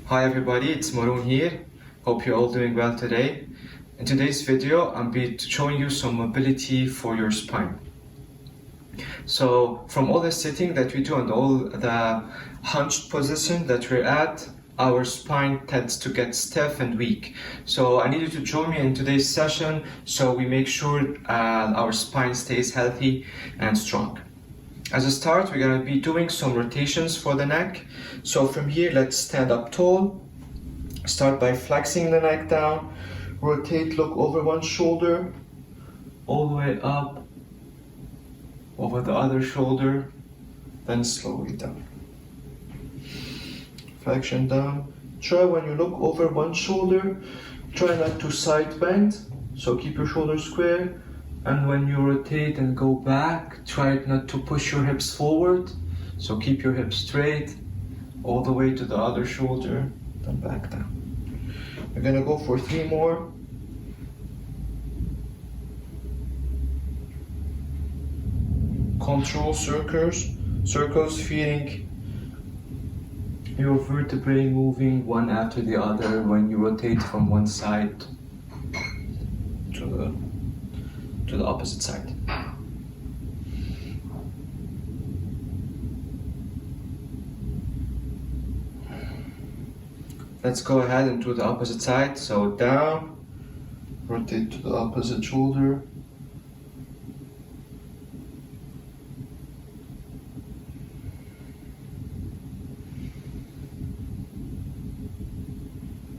Hi everybody, it's Maroun here. Hope you're all doing well today. In today's video, I'll be showing you some mobility for your spine. So from all the sitting that we do and all the hunched position that we're at, our spine tends to get stiff and weak. So I need you to join me in today's session so we make sure our spine stays healthy and strong. As a start, we're going to be doing some rotations for the neck. So from here, let's stand up tall. Start by flexing the neck down. Rotate, look over one shoulder, all the way up, over the other shoulder, then slowly down. Flexion down. Try when you look over one shoulder, try not to side bend. So keep your shoulders square. And when you rotate and go back, try not to push your hips forward. So keep your hips straight, all the way to the other shoulder, then back down. We're gonna go for 3 more. Control circles, feeling your vertebrae moving one after the other when you rotate from one side to the opposite side. Let's go ahead and do the opposite side. So down, rotate to the opposite shoulder.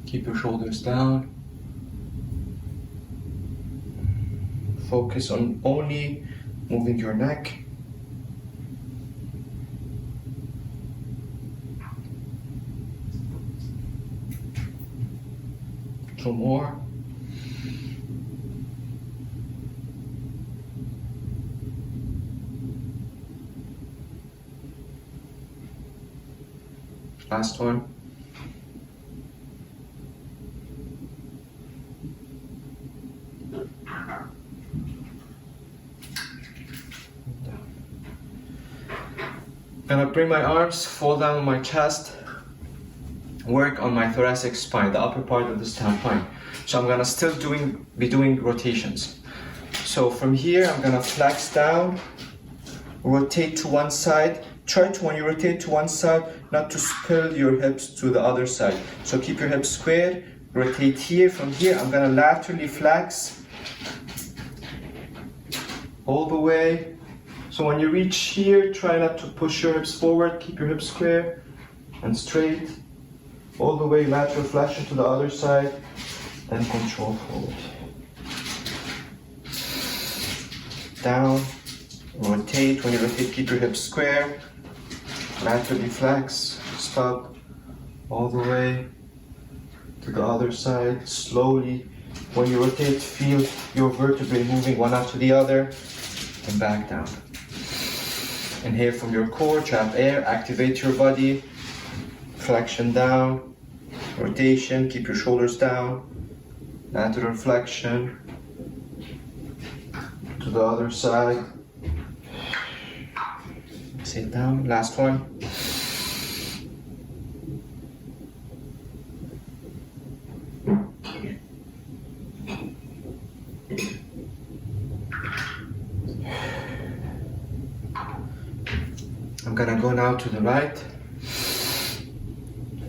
Keep your shoulders down. Focus on only moving your neck. Two more. Last one. I'm gonna bring my arms, fall down on my chest, work on my thoracic spine, the upper part of the spine. So I'm gonna still be doing rotations. So from here, I'm gonna flex down, rotate to one side. Try to, when you rotate to one side, not to spill your hips to the other side. So keep your hips square, rotate here. From here, I'm gonna laterally flex all the way. So when you reach here, try not to push your hips forward, keep your hips square and straight, all the way lateral flexion to the other side, and control forward. Down, rotate. When you rotate, keep your hips square, laterally flex, stop, all the way to the other side, slowly. When you rotate, feel your vertebrae moving one after the other, and back down. Inhale from your core, trap air, activate your body, flexion down, rotation, keep your shoulders down, lateral flexion to the other side. Sit down, last one. I'm gonna go now to the right.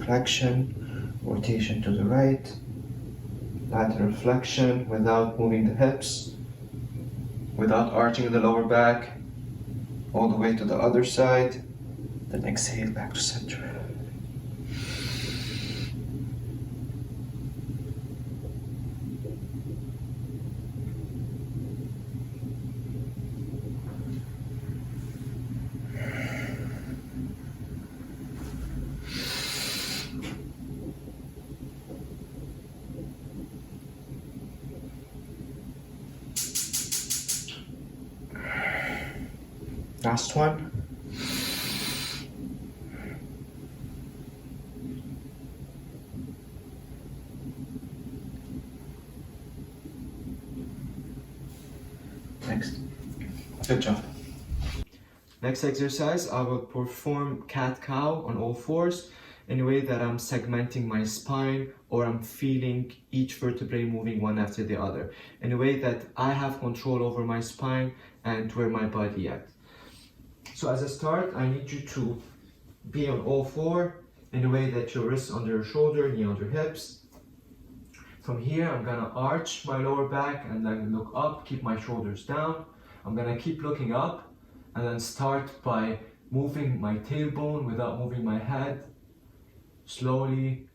Flexion, rotation to the right. Lateral flexion without moving the hips, without arching the lower back, all the way to the other side. Then exhale back to center. Last one. Next. Good job. Next exercise, I will perform cat-cow on all fours. in a way that I'm segmenting my spine, or I'm feeling each vertebrae moving one after the other, in a way that I have control over my spine and where my body at. So as a start, I need you to be on all four in a way that your wrists under your shoulder, knee under hips. From here, I'm gonna arch my lower back and then look up, keep my shoulders down. I'm gonna keep looking up and then start by moving my tailbone without moving my head. Slowly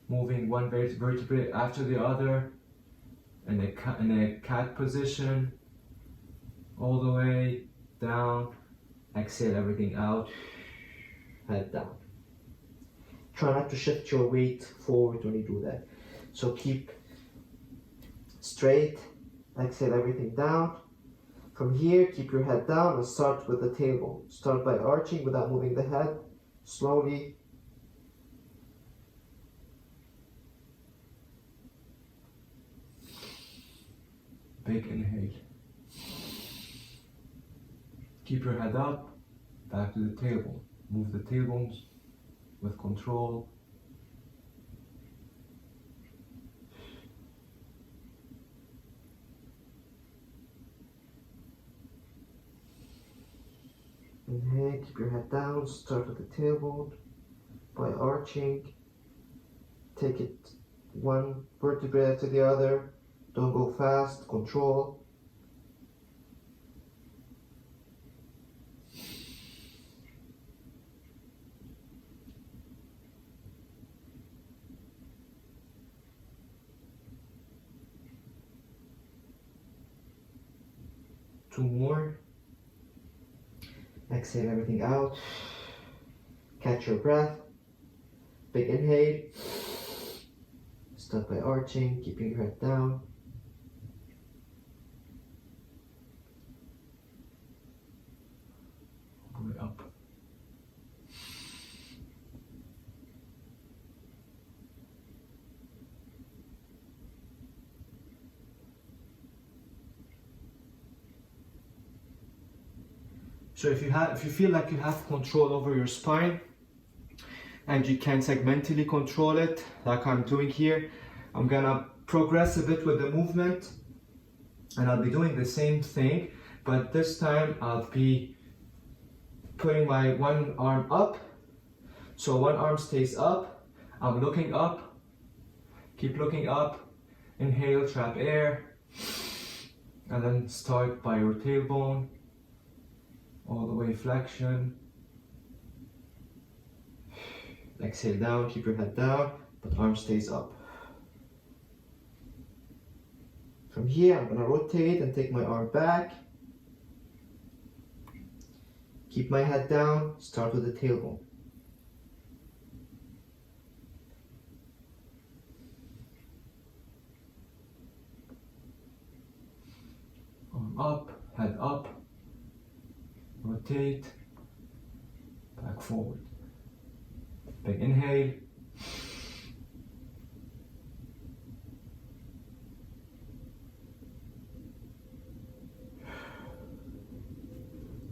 moving one vertebrae after the other in a cat position, all the way down. Exhale everything out, head down. Try not to shift your weight forward when you do that. So keep straight, exhale everything down. From here, keep your head down and start with the tailbone. Start by arching without moving the head, slowly. Big inhale. Keep your head up, back to the tailbone. Move the tailbones with control. Inhale, keep your head down, start with the tailbone by arching. Take it one vertebrae to the other. Don't go fast, control. Two more. Exhale everything out. Catch your breath. Big inhale. Start by arching, keeping your head down. All the way up. So if you feel like you have control over your spine and you can segmentally control it, like I'm doing here, I'm gonna progress a bit with the movement and I'll be doing the same thing, but this time I'll be putting my one arm up. So one arm stays up, I'm looking up, keep looking up, inhale, trap air, and then start by your tailbone. All the way flexion. Exhale down, keep your head down, but arm stays up. From here, I'm gonna rotate and take my arm back. Keep my head down, start with the tailbone. Arm up, head up. Rotate, back forward. Big inhale.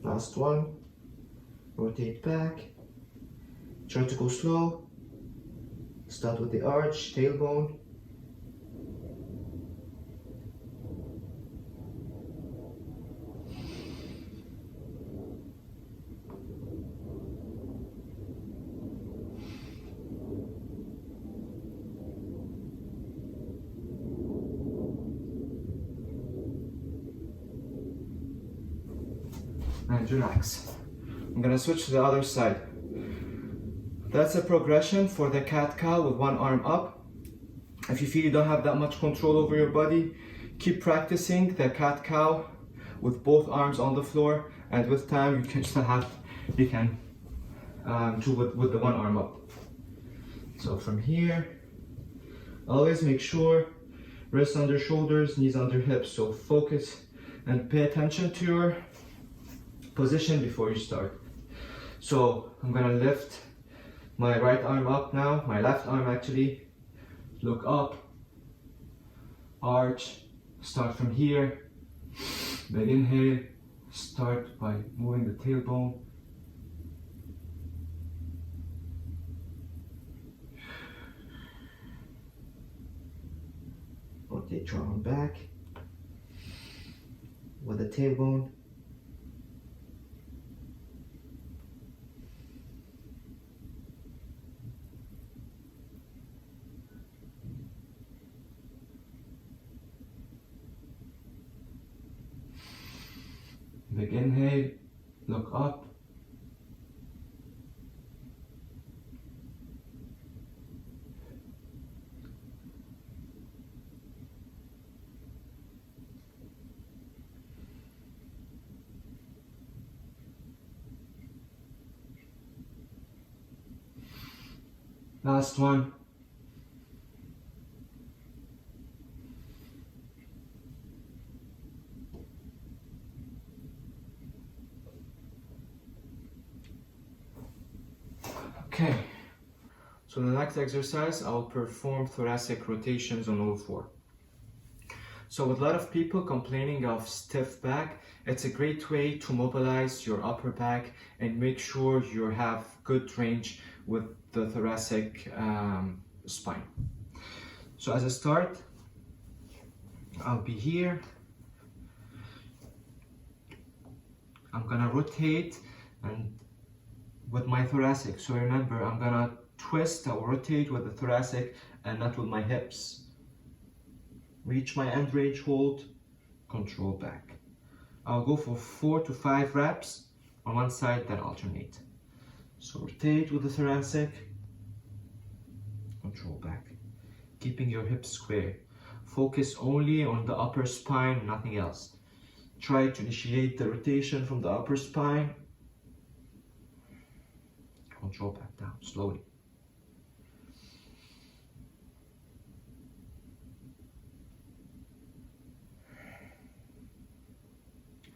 Last one. Rotate back. Try to go slow. Start with the arch, tailbone. And relax. I'm gonna switch to the other side. That's a progression for the cat-cow with one arm up. If you feel you don't have that much control over your body, keep practicing the cat-cow with both arms on the floor, and with time you can do with the one arm up. So from here, always make sure wrists under shoulders, knees under hips. So focus and pay attention to your position before you start. So I'm gonna lift my right arm up now, my left arm actually. Look up, arch, start from here. Big inhale, start by moving the tailbone. Rotate your arm back with the tailbone. Big inhale, look up. Last one. Okay, so the next exercise, I'll perform thoracic rotations on all four. So with a lot of people complaining of stiff back, it's a great way to mobilize your upper back and make sure you have good range with the thoracic spine. So as a start, I'll be here. I'm gonna rotate and with my thoracic. So remember, I'm gonna twist or rotate with the thoracic and not with my hips. Reach my end range, hold, control back. I'll go for 4 to 5 reps on one side, then alternate. So rotate with the thoracic, control back. Keeping your hips square. Focus only on the upper spine, nothing else. Try to initiate the rotation from the upper spine. Control back down, slowly.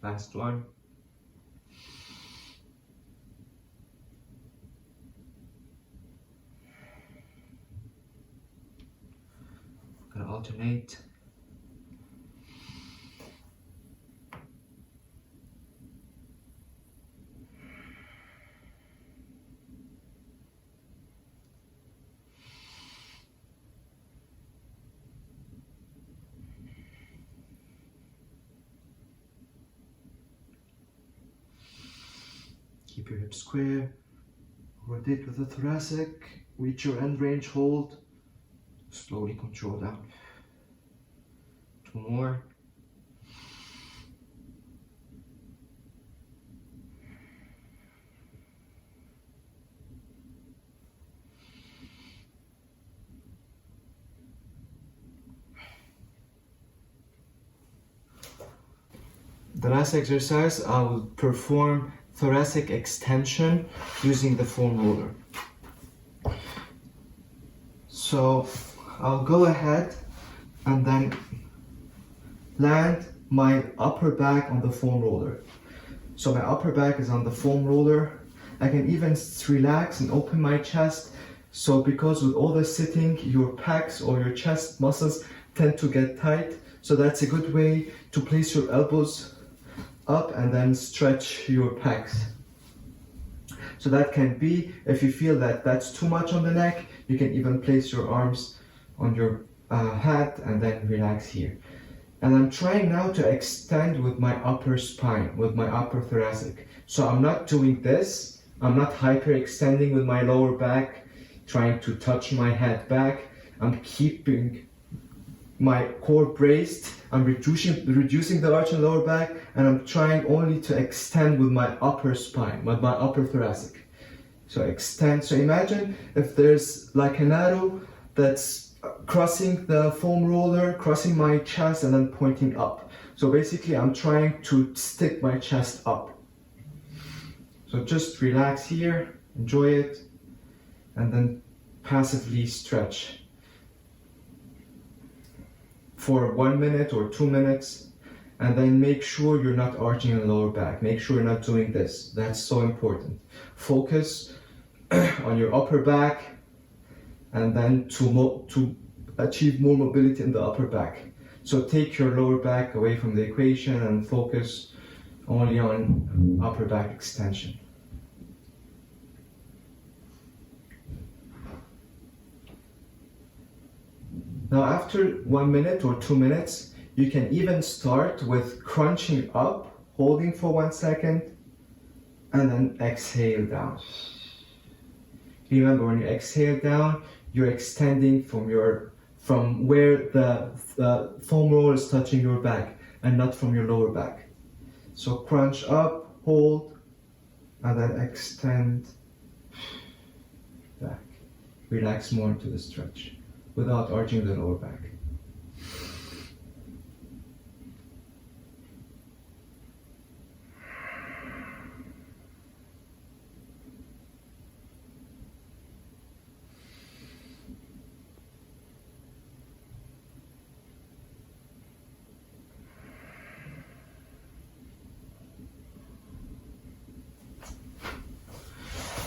Last one. Gonna alternate. Keep your hips square, rotate with the thoracic, reach your end range, hold, slowly control down. 2 more. The last exercise, I will perform thoracic extension using the foam roller. So I'll go ahead and then land my upper back on the foam roller. So my upper back is on the foam roller. I can even relax and open my chest. So because with all the sitting, your pecs or your chest muscles tend to get tight. So that's a good way to place your elbows up and then stretch your pecs. So that can be, if you feel that that's too much on the neck, you can even place your arms on your head and then relax here. And I'm trying now to extend with my upper spine, with my upper thoracic. So I'm not doing this, I'm not hyperextending with my lower back, trying to touch my head back. I'm keeping my core braced, I'm reducing the arch in the lower back, and I'm trying only to extend with my upper spine, with my upper thoracic. So extend, so imagine if there's like an arrow that's crossing the foam roller, crossing my chest and then pointing up. So basically I'm trying to stick my chest up. So just relax here, enjoy it, and then passively stretch for 1 minute or 2 minutes, and then make sure you're not arching the lower back. Make sure you're not doing this. That's so important. Focus on your upper back, and then to achieve more mobility in the upper back. So take your lower back away from the equation and focus only on upper back extension. Now after 1 minute or 2 minutes, you can even start with crunching up, holding for 1 second, and then exhale down. Remember, when you exhale down, you're extending from where the foam roller is touching your back and not from your lower back. So crunch up, hold, and then extend back. Relax more into the stretch without arching the lower back.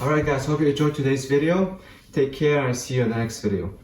Alright guys, hope you enjoyed today's video. Take care and see you in the next video.